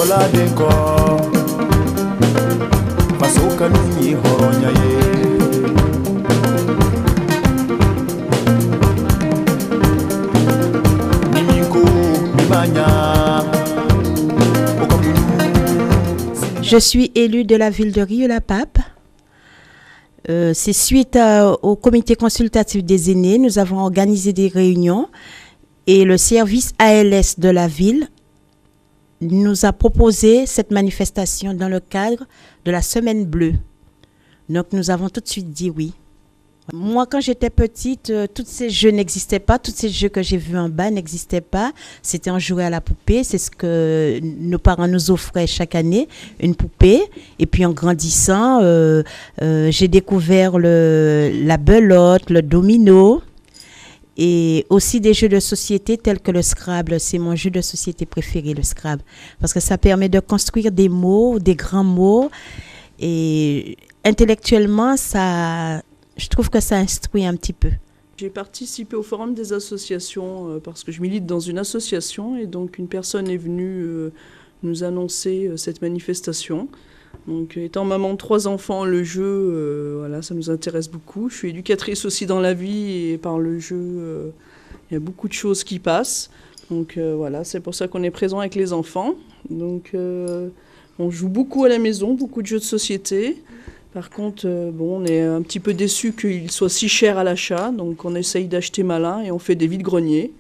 Je suis élue de la ville de Rieux-la-Pape. C'est suite au comité consultatif des aînés, nous avons organisé des réunions et le service ALS de la ville nous a proposé cette manifestation dans le cadre de la Semaine Bleue. Donc nous avons tout de suite dit oui. Moi, quand j'étais petite, tous ces jeux n'existaient pas. Tous ces jeux que j'ai vus en bas n'existaient pas. C'était en jouer à la poupée. C'est ce que nos parents nous offraient chaque année, une poupée. Et puis en grandissant, j'ai découvert la belote, le domino et aussi des jeux de société tels que le Scrabble. C'est mon jeu de société préféré, le Scrabble. Parce que ça permet de construire des mots, des grands mots. Et intellectuellement, je trouve que ça instruit un petit peu. J'ai participé au forum des associations parce que je milite dans une association et donc une personne est venue nous annoncer cette manifestation. Donc étant maman de 3 enfants, le jeu, voilà, ça nous intéresse beaucoup. Je suis éducatrice aussi dans la vie et par le jeu, il y a beaucoup de choses qui passent. Donc voilà, c'est pour ça qu'on est présent avec les enfants. Donc on joue beaucoup à la maison, beaucoup de jeux de société. Par contre, on est un petit peu déçus qu'il soit si cher à l'achat, donc on essaye d'acheter malin et on fait des vide-greniers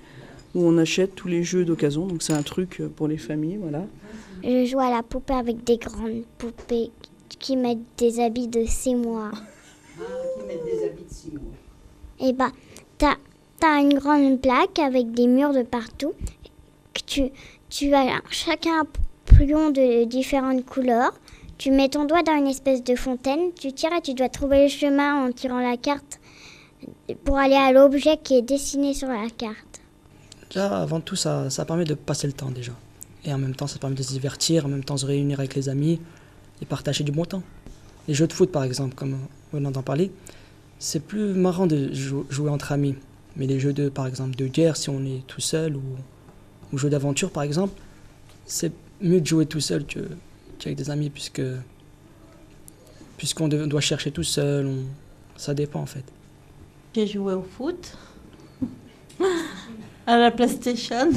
où on achète tous les jeux d'occasion, donc c'est un truc pour les familles, voilà. Je joue à la poupée avec des grandes poupées qui mettent des habits de 6 mois. Ah, qui mettent des habits de 6 mois. Et bah, t'as une grande plaque avec des murs de partout. Tu as chacun un poupillon de différentes couleurs. Tu mets ton doigt dans une espèce de fontaine, tu tires et tu dois trouver le chemin en tirant la carte pour aller à l'objet qui est dessiné sur la carte. Déjà, avant tout, ça permet de passer le temps déjà. Et en même temps, ça permet de se divertir, en même temps se réunir avec les amis et partager du bon temps. Les jeux de foot, par exemple, comme on entend parler, c'est plus marrant de jouer entre amis. Mais les jeux par exemple, de guerre, si on est tout seul, ou jeux d'aventure, par exemple, c'est mieux de jouer tout seul qu'avec des amis, puisqu'on doit chercher tout seul, ça dépend en fait. J'ai joué au foot, à la PlayStation,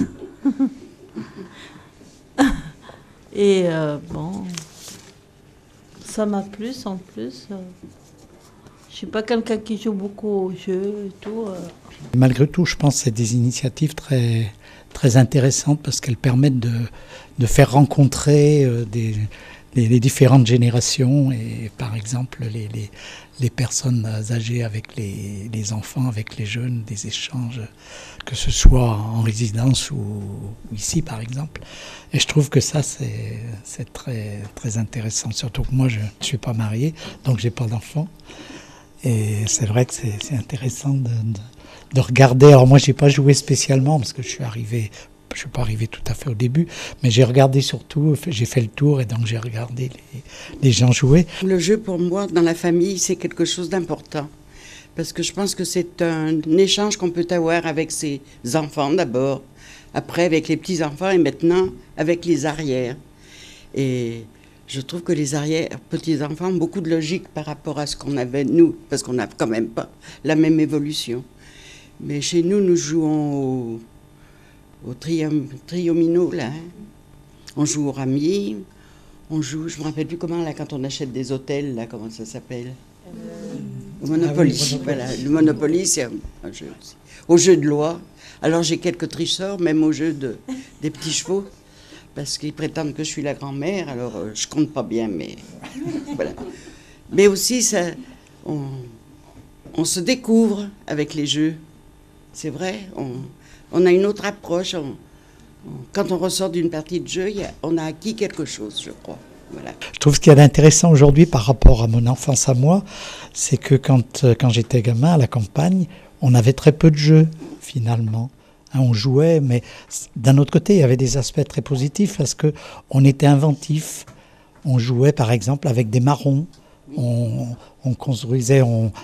et ça m'a plu en plus. Je suis pas quelqu'un qui joue beaucoup aux jeux et tout. Malgré tout, je pense que c'est des initiatives très, très intéressantes parce qu'elles permettent de faire rencontrer les différentes générations et par exemple les personnes âgées avec les enfants, avec les jeunes, des échanges, que ce soit en résidence ou ici par exemple. Et je trouve que ça c'est très, très intéressant, surtout que moi je ne suis pas marié, donc j'ai pas d'enfant. Et c'est vrai que c'est intéressant de regarder. Alors moi, j'ai pas joué spécialement parce que je suis pas arrivé tout à fait au début, mais j'ai regardé surtout, j'ai fait le tour et donc j'ai regardé les gens jouer. Le jeu, pour moi, dans la famille, c'est quelque chose d'important. Parce que je pense que c'est un échange qu'on peut avoir avec ses enfants d'abord, après avec les petits-enfants et maintenant avec les arrières. Et je trouve que les arrière-petits-enfants ont beaucoup de logique par rapport à ce qu'on avait, nous, parce qu'on n'a quand même pas la même évolution. Mais chez nous, nous jouons au triomino, là. Hein. On joue au ramier, on joue, je ne me rappelle plus comment, là, quand on achète des hôtels, là, comment ça s'appelle Au Monopoly. Ah oui, voilà, le Monopoly, c'est un jeu aussi. Au jeu de loi. Alors j'ai quelques tricheurs, même au jeu des petits chevaux. Parce qu'ils prétendent que je suis la grand-mère, alors je compte pas bien, mais voilà. Mais aussi, on se découvre avec les jeux. C'est vrai, on a une autre approche. Quand on ressort d'une partie de jeu, on a acquis quelque chose, je crois. Voilà. Je trouve ce qu'il y a d'intéressant aujourd'hui par rapport à mon enfance à moi, c'est que quand j'étais gamin à la campagne, on avait très peu de jeux, finalement. On jouait, mais d'un autre côté, il y avait des aspects très positifs parce qu'on était inventif. On jouait, par exemple, avec des marrons. On construisait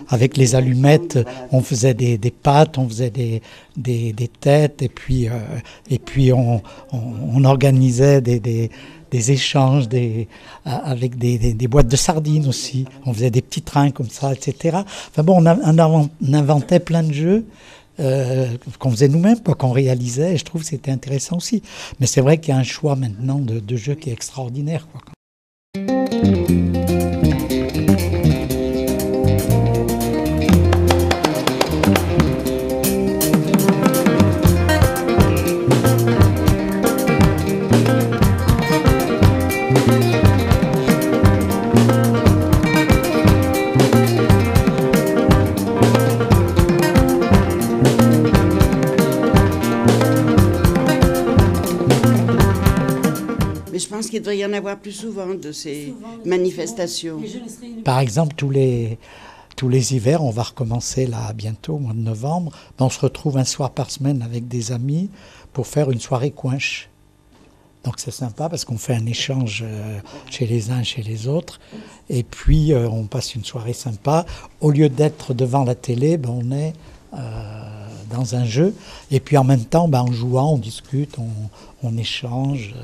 avec les allumettes, on faisait des pattes, on faisait des têtes, et puis on organisait des échanges avec des boîtes de sardines aussi. On faisait des petits trains comme ça, etc. Enfin bon, on inventait plein de jeux qu'on faisait nous-mêmes, qu'on réalisait, et je trouve que c'était intéressant aussi. Mais c'est vrai qu'il y a un choix maintenant de jeux qui est extraordinaire, quoi. Mais je pense qu'il devrait y en avoir plus souvent de ces manifestations. Par exemple, tous les hivers, on va recommencer là bientôt, au mois de novembre. On se retrouve un soir par semaine avec des amis pour faire une soirée coinche. Donc c'est sympa parce qu'on fait un échange chez les uns et chez les autres. Et puis on passe une soirée sympa. Au lieu d'être devant la télé, on est dans un jeu. Et puis en même temps, en jouant, on discute, on échange.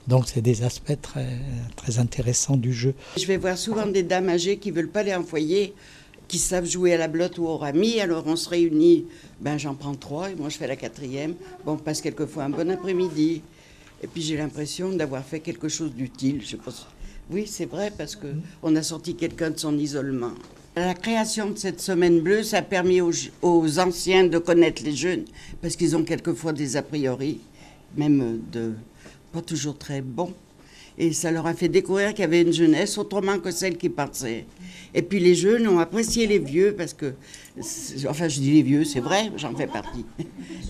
Donc c'est des aspects très, très intéressants du jeu. Je vais voir souvent des dames âgées qui ne veulent pas aller en foyer, qui savent jouer à la blotte ou au rami. Alors on se réunit, j'en prends 3 et moi je fais la 4e. On passe quelquefois un bon après-midi. Et puis j'ai l'impression d'avoir fait quelque chose d'utile. Je pense. Oui, c'est vrai, parce qu'on a sorti quelqu'un de son isolement. La création de cette semaine bleue, ça a permis aux anciens de connaître les jeunes, parce qu'ils ont quelquefois des a priori, même pas toujours très bons. Et ça leur a fait découvrir qu'il y avait une jeunesse autrement que celle qui partait. Et puis les jeunes ont apprécié les vieux, parce que, enfin je dis les vieux, c'est vrai, j'en fais partie.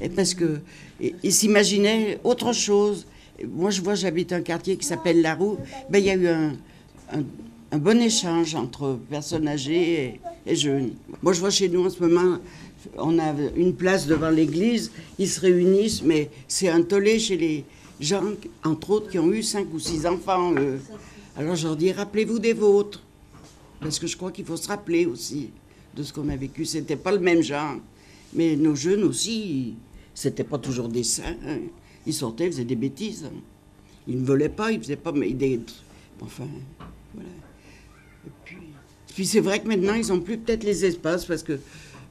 Et parce qu'ils s'imaginaient autre chose. Moi je vois, j'habite un quartier qui s'appelle La Roue, il y a eu un bon échange entre personnes âgées et jeunes. Moi je vois chez nous en ce moment, on a une place devant l'église, ils se réunissent, mais c'est un tollé chez les gens, entre autres, qui ont eu 5 ou 6 enfants, eux. Alors je leur dis, rappelez-vous des vôtres. Parce que je crois qu'il faut se rappeler aussi de ce qu'on a vécu. C'était pas le même genre. Mais nos jeunes aussi, c'était pas toujours des saints. Hein. Ils sortaient, ils faisaient des bêtises. Hein. Ils ne volaient pas, ils faisaient pas... Mais enfin, voilà. Et puis c'est vrai que maintenant, ils n'ont plus peut-être les espaces, parce que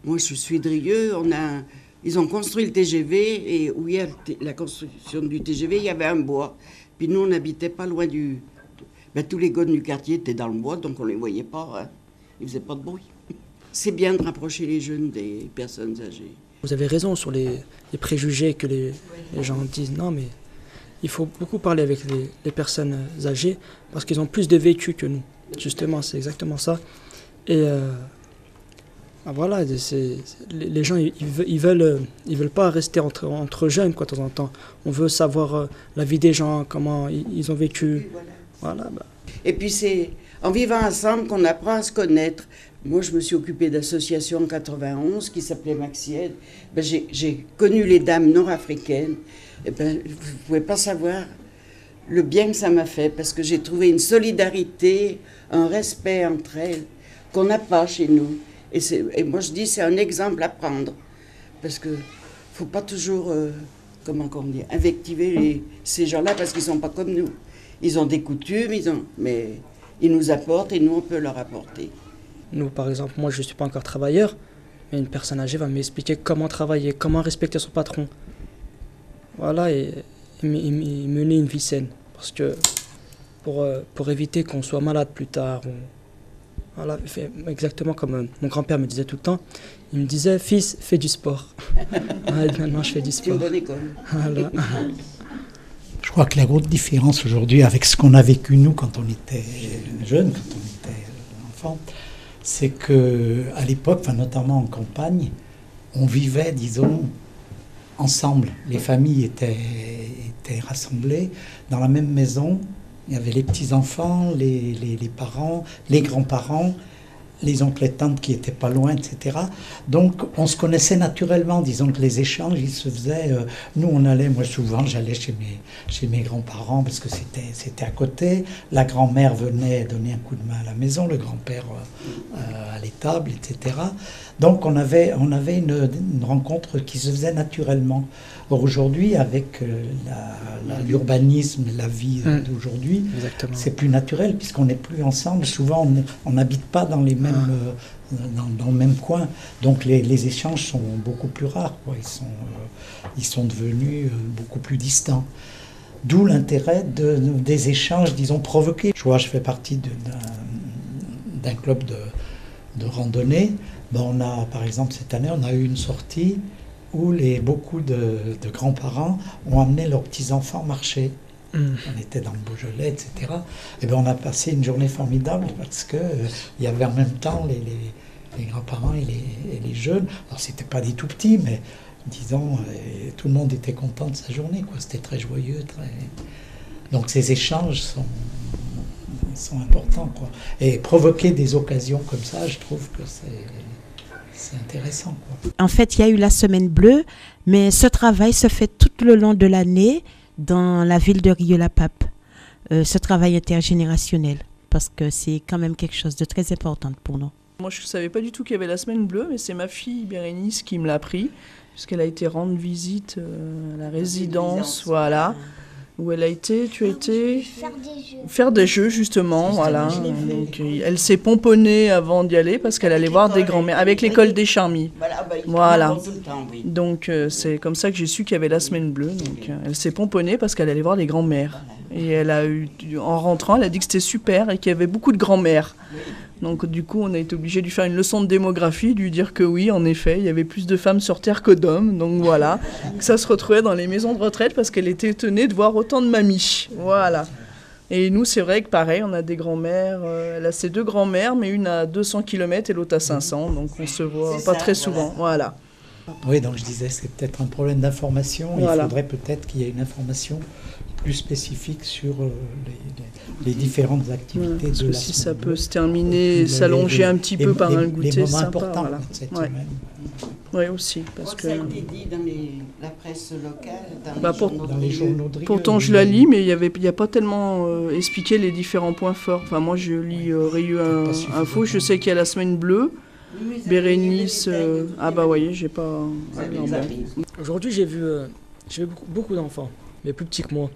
moi, je suis Drieux, ils ont construit le TGV, et où il y a la construction du TGV, il y avait un bois. Puis nous, on n'habitait pas loin tous les gars du quartier étaient dans le bois, donc on ne les voyait pas. Hein. Ils ne faisaient pas de bruit. C'est bien de rapprocher les jeunes des personnes âgées. Vous avez raison sur les préjugés que les gens disent. Non, mais il faut beaucoup parler avec les personnes âgées, parce qu'ils ont plus de vécu que nous. Justement, c'est exactement ça. Et... voilà, les gens, ils veulent pas rester entre jeunes, quoi, de temps en temps. On veut savoir la vie des gens, comment ils ont vécu. Voilà. Et puis c'est en vivant ensemble qu'on apprend à se connaître. Moi, je me suis occupée d'association en 91 qui s'appelait Maxied. J'ai connu les dames nord-africaines. Vous ne pouvez pas savoir le bien que ça m'a fait, parce que j'ai trouvé une solidarité, un respect entre elles qu'on n'a pas chez nous. Et moi, je dis, c'est un exemple à prendre. Parce qu'il ne faut pas toujours, invectiver ces gens-là, parce qu'ils ne sont pas comme nous. Ils ont des coutumes, mais ils nous apportent et nous, on peut leur apporter. Nous, par exemple, moi, je ne suis pas encore travailleur, mais une personne âgée va m'expliquer comment travailler, comment respecter son patron. Voilà, et mener une vie saine. Parce que pour éviter qu'on soit malade plus tard, voilà, exactement comme mon grand-père me disait tout le temps, il me disait, fils, fais du sport. Maintenant, je fais du sport. C'est une bonne école. Voilà. Je crois que la grosse différence aujourd'hui avec ce qu'on a vécu nous quand on était jeunes, quand on était enfants, c'est qu'à l'époque, notamment en campagne, on vivait, disons, ensemble. Les familles étaient rassemblées dans la même maison. Il y avait les petits-enfants, les parents, les grands-parents. les oncles et tantes qui étaient pas loin, etc. Donc on se connaissait naturellement, disons que les échanges, ils se faisaient... nous on allait, moi souvent j'allais chez mes grands-parents parce que c'était à côté, la grand-mère venait donner un coup de main à la maison, le grand-père à l'étable, etc. Donc on avait une rencontre qui se faisait naturellement. Or aujourd'hui, avec l'urbanisme, la vie d'aujourd'hui, c'est plus naturel puisqu'on n'est plus ensemble. Souvent, on n'habite pas dans les mêmes, dans le même coin. Donc les échanges sont beaucoup plus rares, quoi. Ils sont devenus beaucoup plus distants. D'où l'intérêt des échanges, disons, provoqués. Je fais partie d'un club de randonnée. On a, par exemple, cette année, on a eu une sortie où beaucoup de grands-parents ont amené leurs petits-enfants marcher. On était dans le Beaujolais, etc. Et on a passé une journée formidable parce qu'il y avait en même temps les grands-parents et les jeunes. Alors, c'était pas des tout petits, mais disons, tout le monde était content de sa journée, quoi. C'était très joyeux. Donc, ces échanges sont importants, quoi. Et provoquer des occasions comme ça, je trouve que c'est intéressant, quoi. En fait, il y a eu la semaine bleue, mais ce travail se fait tout le long de l'année dans la ville de Rieux-la-Pape. Ce travail intergénérationnel, parce que c'est quand même quelque chose de très important pour nous. Moi, je ne savais pas du tout qu'il y avait la semaine bleue, mais c'est ma fille Bérénice qui me l'a appris, puisqu'elle a été rendre visite à la résidence, voilà. Où elle a été, tu as été faire des jeux justement, voilà. Donc, elle s'est pomponnée avant d'y aller parce qu'elle allait voir des grands-mères avec l'école des Charmies. Voilà. Donc c'est comme ça que j'ai su qu'il y avait la semaine bleue. Donc elle s'est pomponnée parce qu'elle allait voir les grands-mères. Et elle a eu, en rentrant, elle a dit que c'était super et qu'il y avait beaucoup de grands-mères. Donc du coup, on a été obligé de lui faire une leçon de démographie, de lui dire que oui, en effet, il y avait plus de femmes sur Terre que d'hommes. Donc voilà, que ça se retrouvait dans les maisons de retraite parce qu'elle était étonnée de voir autant de mamies. Voilà. Et nous, c'est vrai que pareil, on a des grands-mères. Elle a ses 2 grands-mères, mais une à 200 km et l'autre à 500. Donc on se voit pas très souvent. Voilà. Oui, donc je disais, c'est peut-être un problème d'information. Voilà. Il faudrait peut-être qu'il y ait une information plus spécifique sur les différentes activités de la si ça peut se terminer, s'allonger un petit peu par un goûter sympa. Voilà. Cette semaine. Oui, aussi. Parce que ça a été dit dans la presse locale, dans les journaux de Rieux. Pourtant, je la lis, mais il n'y a pas tellement expliqué les différents points forts. Enfin, moi, je lis Rieux Info. Je sais qu'il y a la semaine bleue. Bérénice, voyez, j'ai pas... Aujourd'hui, j'ai vu beaucoup d'enfants, mais plus petits que moi.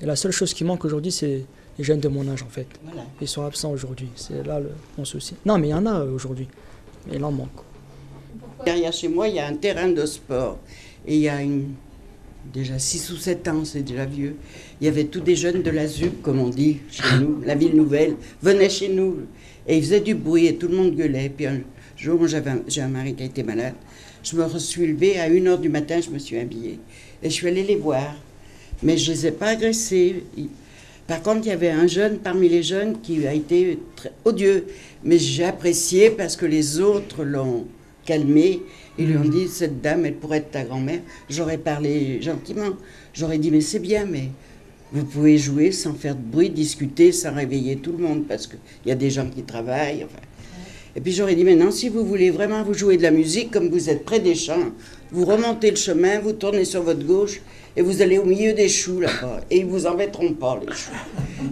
Et la seule chose qui manque aujourd'hui, c'est les jeunes de mon âge, en fait. Voilà. Ils sont absents aujourd'hui. C'est là mon souci. Non, mais il y en a aujourd'hui. Mais il en manque. Derrière chez moi, il y a un terrain de sport. Et il y a déjà 6 ou 7 ans, c'est déjà vieux. Il y avait tous des jeunes de la ZUP, comme on dit, chez nous, la ville nouvelle, venaient chez nous. Et ils faisaient du bruit et tout le monde gueulait. Puis un jour, moi, j'ai un mari qui a été malade. Je me suis levée à 1h du matin, je me suis habillée. Et je suis allée les voir. Mais je ne les ai pas agressés. Par contre, il y avait un jeune parmi les jeunes qui a été très odieux. Mais j'ai apprécié parce que les autres l'ont calmé. Ils lui ont dit, cette dame, elle pourrait être ta grand-mère. J'aurais parlé gentiment. J'aurais dit, mais c'est bien, mais vous pouvez jouer sans faire de bruit, discuter, sans réveiller tout le monde. Parce qu'il y a des gens qui travaillent. Enfin. Et puis j'aurais dit, maintenant, si vous voulez vraiment vous jouer de la musique, comme vous êtes près des champs, vous remontez le chemin, vous tournez sur votre gauche, et vous allez au milieu des choux là-bas. Et ils ne vous embêteront pas, les choux.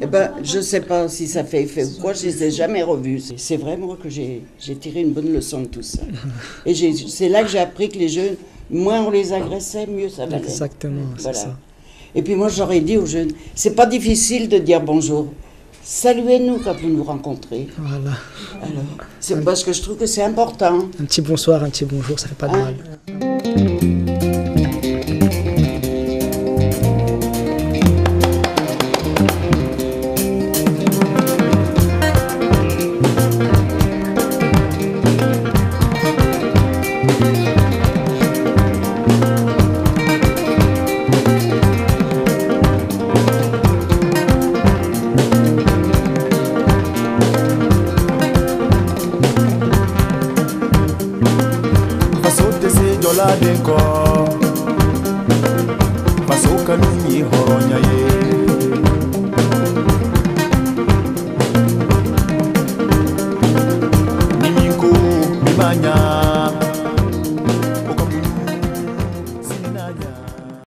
Eh bien, je ne sais pas si ça fait effet ou quoi, je ne les ai jamais revus. C'est vrai, moi, que j'ai tiré une bonne leçon de tout ça. Et c'est là que j'ai appris que les jeunes, moins on les agressait, mieux ça valait. Exactement, voilà. C'est ça. Et puis moi, j'aurais dit aux jeunes, c'est pas difficile de dire bonjour. Saluez-nous quand vous nous rencontrez. Voilà. Alors, c'est parce que je trouve que c'est important. Un petit bonsoir, un petit bonjour, ça fait pas de mal. Nyanya